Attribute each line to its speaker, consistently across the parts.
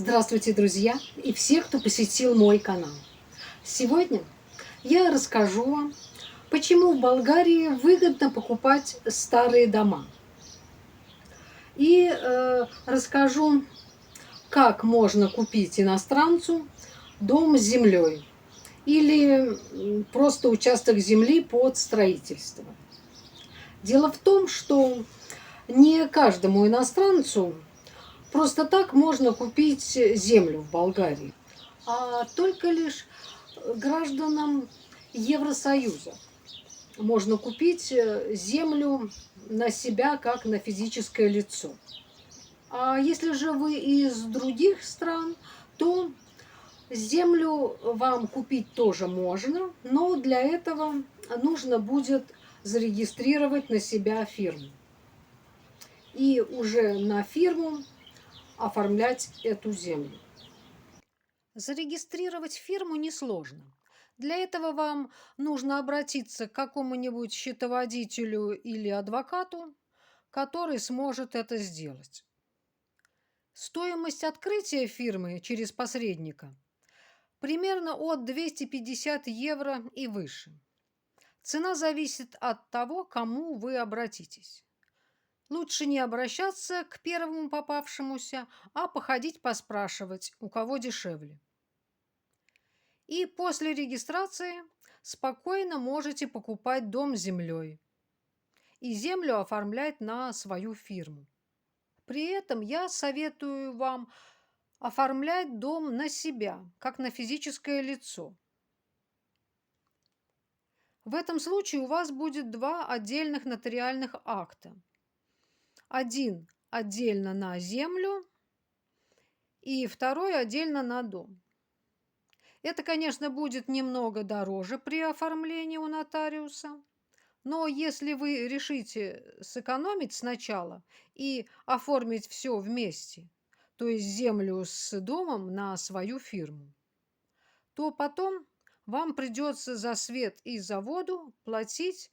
Speaker 1: Здравствуйте, друзья, и все, кто посетил мой канал. Сегодня я расскажу вам, почему в Болгарии выгодно покупать старые дома. И расскажу, как можно купить иностранцу дом с землей или просто участок земли под строительство. Дело в том, что не каждому иностранцу просто так можно купить землю в Болгарии, а только лишь гражданам Евросоюза можно купить землю на себя как на физическое лицо. А если же вы из других стран, то землю вам купить тоже можно, но для этого нужно будет зарегистрировать на себя фирму. И уже на фирму оформлять эту землю. Зарегистрировать фирму несложно. Для этого вам нужно обратиться к какому-нибудь счетоводителю или адвокату, который сможет это сделать. Стоимость открытия фирмы через посредника примерно от 250 евро и выше. Цена зависит от того, к кому вы обратитесь. Лучше не обращаться к первому попавшемуся, а походить поспрашивать, у кого дешевле. И после регистрации спокойно можете покупать дом с землей и землю оформлять на свою фирму. При этом я советую вам оформлять дом на себя, как на физическое лицо. В этом случае у вас будет два отдельных нотариальных акта. Один отдельно на землю и второй отдельно на дом. Это, конечно, будет немного дороже при оформлении у нотариуса, но если вы решите сэкономить сначала и оформить все вместе, то есть землю с домом на свою фирму, то потом вам придется за свет и за воду платить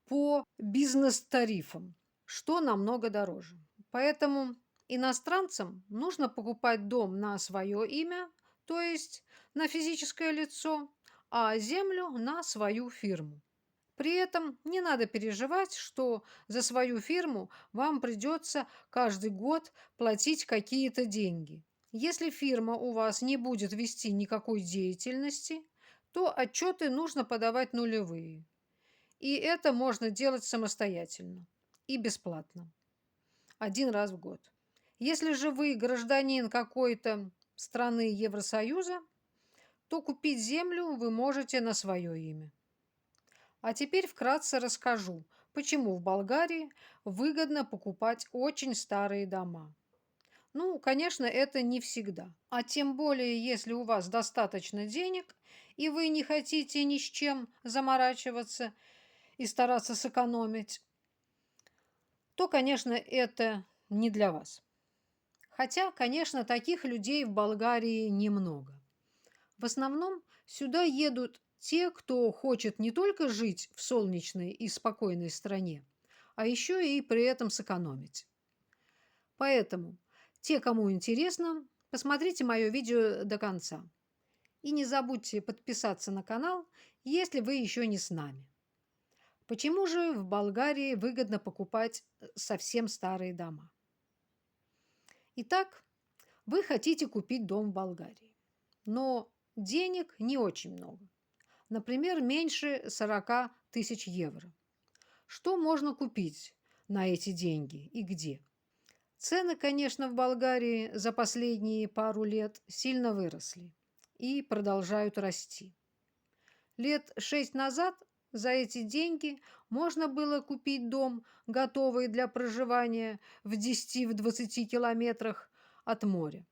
Speaker 1: по бизнес-тарифам, что намного дороже. Поэтому иностранцам нужно покупать дом на свое имя, то есть на физическое лицо, а землю на свою фирму. При этом не надо переживать, что за свою фирму вам придется каждый год платить какие-то деньги. Если фирма у вас не будет вести никакой деятельности, то отчеты нужно подавать нулевые. И это можно делать самостоятельно и бесплатно. Один раз в год. Если же вы гражданин какой-то страны Евросоюза, то купить землю вы можете на свое имя. А теперь вкратце расскажу, почему в Болгарии выгодно покупать очень старые дома. Ну, конечно, это не всегда. А тем более, если у вас достаточно денег, и вы не хотите ни с чем заморачиваться и стараться сэкономить, то, конечно, это не для вас. Хотя, конечно, таких людей в Болгарии немного. В основном сюда едут те, кто хочет не только жить в солнечной и спокойной стране, а еще и при этом сэкономить. Поэтому те, кому интересно, посмотрите мое видео до конца. И не забудьте подписаться на канал, если вы еще не с нами. Почему же в Болгарии выгодно покупать совсем старые дома? Итак, вы хотите купить дом в Болгарии, но денег не очень много. Например, меньше 40 тысяч евро. Что можно купить на эти деньги и где? Цены, конечно, в Болгарии за последние пару лет сильно выросли и продолжают расти. Лет 6 назад за эти деньги можно было купить дом, готовый для проживания в 10-20 километрах от моря.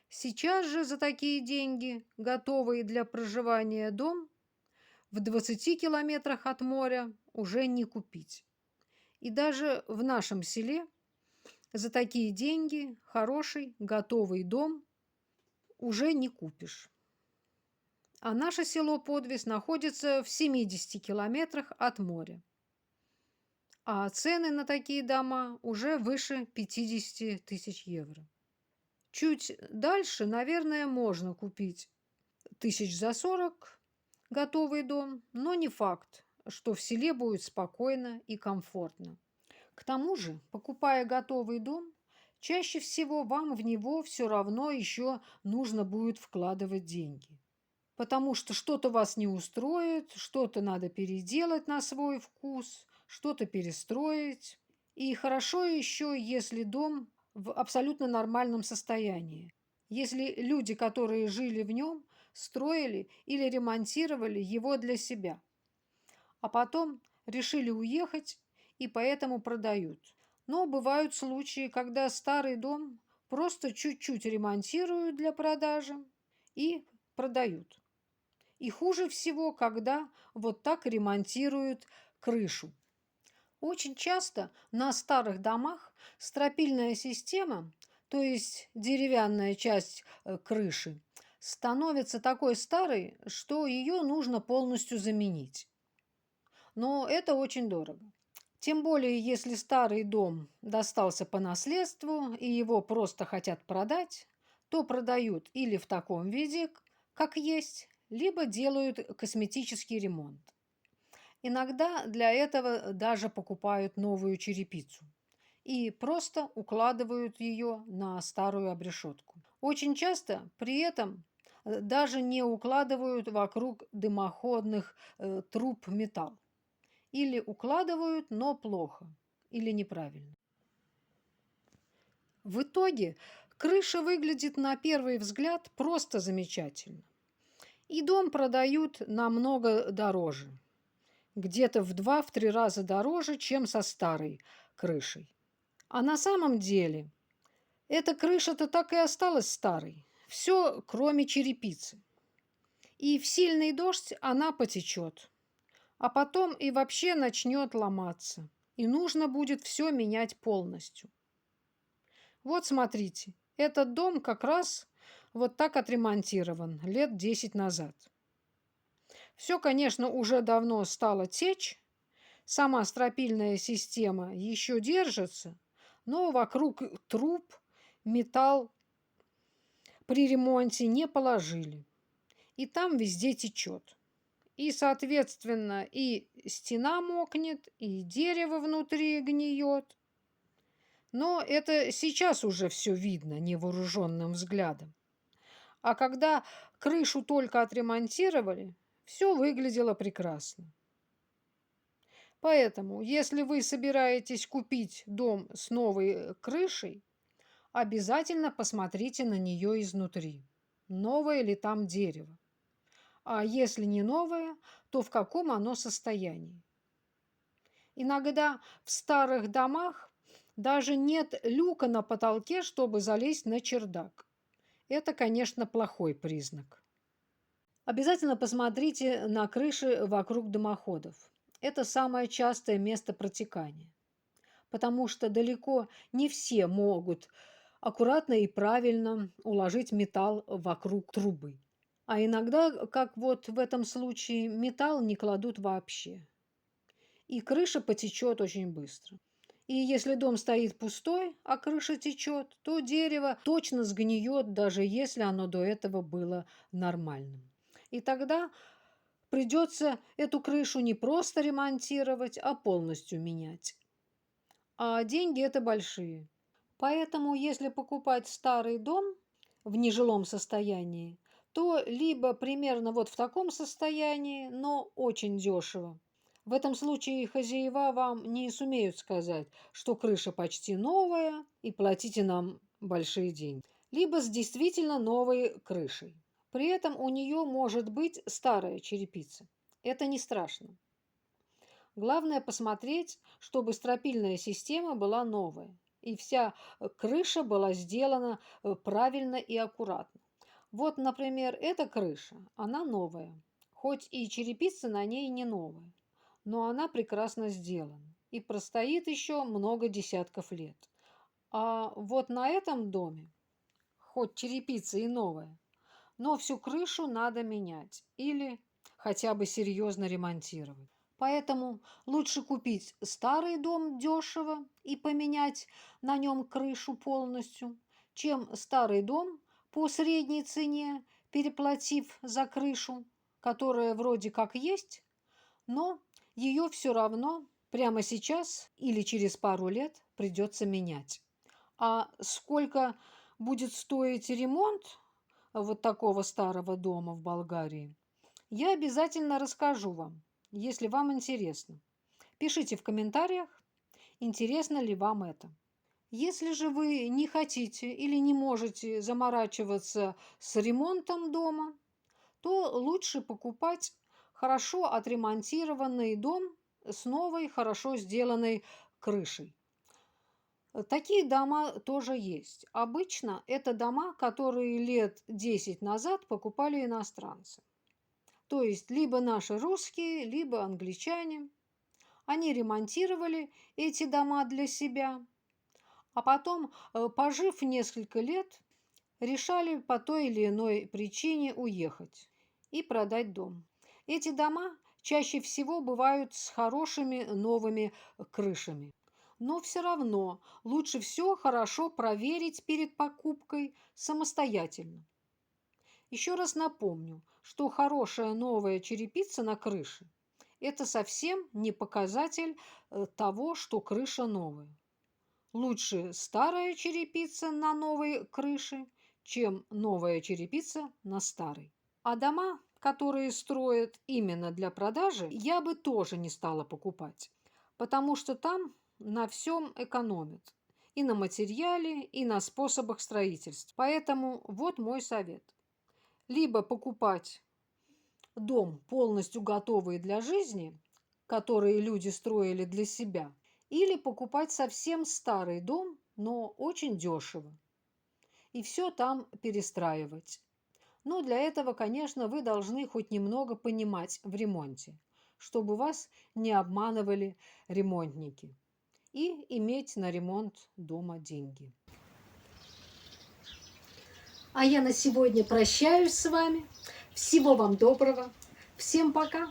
Speaker 1: Сейчас же за такие деньги, готовый для проживания дом, в 20 километрах от моря уже не купить. И даже в нашем селе за такие деньги хороший готовый дом уже не купишь. А наше село Подвес находится в 70 километрах от моря. А цены на такие дома уже выше 50 тысяч евро. Чуть дальше, наверное, можно купить тысяч за 40 готовый дом, но не факт, что в селе будет спокойно и комфортно. К тому же, покупая готовый дом, чаще всего вам в него все равно еще нужно будет вкладывать деньги. Потому что что-то вас не устроит, что-то надо переделать на свой вкус, что-то перестроить. И хорошо еще, если дом в абсолютно нормальном состоянии. Если люди, которые жили в нем, строили или ремонтировали его для себя, а потом решили уехать и поэтому продают. Но бывают случаи, когда старый дом просто чуть-чуть ремонтируют для продажи и продают. И хуже всего, когда вот так ремонтируют крышу. Очень часто на старых домах стропильная система, то есть деревянная часть крыши, становится такой старой, что ее нужно полностью заменить. Но это очень дорого. Тем более, если старый дом достался по наследству и его просто хотят продать, то продают или в таком виде, как есть, либо делают косметический ремонт. Иногда для этого даже покупают новую черепицу и просто укладывают ее на старую обрешетку. Очень часто при этом даже не укладывают вокруг дымоходных труб металл. Или укладывают, но плохо, или неправильно. В итоге крыша выглядит на первый взгляд просто замечательно. И дом продают намного дороже. Где-то в 2-3 раза дороже, чем со старой крышей. А на самом деле эта крыша-то так и осталась старой. Все, кроме черепицы. И в сильный дождь она потечет. А потом и вообще начнет ломаться. И нужно будет все менять полностью. Вот смотрите, этот дом как раз вот так отремонтирован лет 10 назад. Все, конечно, уже давно стало течь, сама стропильная система еще держится, но вокруг труб металл при ремонте не положили. И там везде течет. И, соответственно, и стена мокнет, и дерево внутри гниет. Но это сейчас уже все видно невооруженным взглядом. А когда крышу только отремонтировали, все выглядело прекрасно. Поэтому, если вы собираетесь купить дом с новой крышей, обязательно посмотрите на нее изнутри. Новое ли там дерево? А если не новое, то в каком оно состоянии? Иногда в старых домах даже нет люка на потолке, чтобы залезть на чердак. Это, конечно, плохой признак. Обязательно посмотрите на крыши вокруг дымоходов. Это самое частое место протекания, потому что далеко не все могут аккуратно и правильно уложить металл вокруг трубы. А иногда, как вот в этом случае, металл не кладут вообще. И крыша потечет очень быстро. И если дом стоит пустой, а крыша течет, то дерево точно сгниет, даже если оно до этого было нормальным. И тогда придется эту крышу не просто ремонтировать, а полностью менять. А деньги это большие. Поэтому, если покупать старый дом в нежилом состоянии, то либо примерно вот в таком состоянии, но очень дешево. В этом случае хозяева вам не сумеют сказать, что крыша почти новая и платите нам большие деньги. Либо с действительно новой крышей. При этом у нее может быть старая черепица. Это не страшно. Главное посмотреть, чтобы стропильная система была новая. И вся крыша была сделана правильно и аккуратно. Вот, например, эта крыша, она новая. Хоть и черепица на ней не новая, но она прекрасно сделана и простоит еще много десятков лет. А вот на этом доме, хоть черепица и новая, но всю крышу надо менять или хотя бы серьезно ремонтировать. Поэтому лучше купить старый дом дешево и поменять на нем крышу полностью, чем старый дом по средней цене, переплатив за крышу, которая вроде как есть, но ее все равно прямо сейчас или через пару лет придется менять. А сколько будет стоить ремонт вот такого старого дома в Болгарии, я обязательно расскажу вам, если вам интересно. Пишите в комментариях, интересно ли вам это. Если же вы не хотите или не можете заморачиваться с ремонтом дома, то лучше покупать хорошо отремонтированный дом с новой, хорошо сделанной крышей. Такие дома тоже есть. Обычно это дома, которые лет 10 назад покупали иностранцы. То есть либо наши русские, либо англичане. Они ремонтировали эти дома для себя, а потом, пожив несколько лет, решали по той или иной причине уехать и продать дом. Эти дома чаще всего бывают с хорошими новыми крышами. Но все равно лучше все хорошо проверить перед покупкой самостоятельно. Еще раз напомню, что хорошая новая черепица на крыше – это совсем не показатель того, что крыша новая. Лучше старая черепица на новой крыше, чем новая черепица на старой. А дома, которые строят именно для продажи, я бы тоже не стала покупать, потому что там на всем экономят. И на материале, и на способах строительства. Поэтому вот мой совет. Либо покупать дом, полностью готовый для жизни, который люди строили для себя, или покупать совсем старый дом, но очень дешево, и все там перестраивать. Но для этого, конечно, вы должны хоть немного понимать в ремонте, чтобы вас не обманывали ремонтники, и иметь на ремонт дома деньги. А я на сегодня прощаюсь с вами. Всего вам доброго. Всем пока.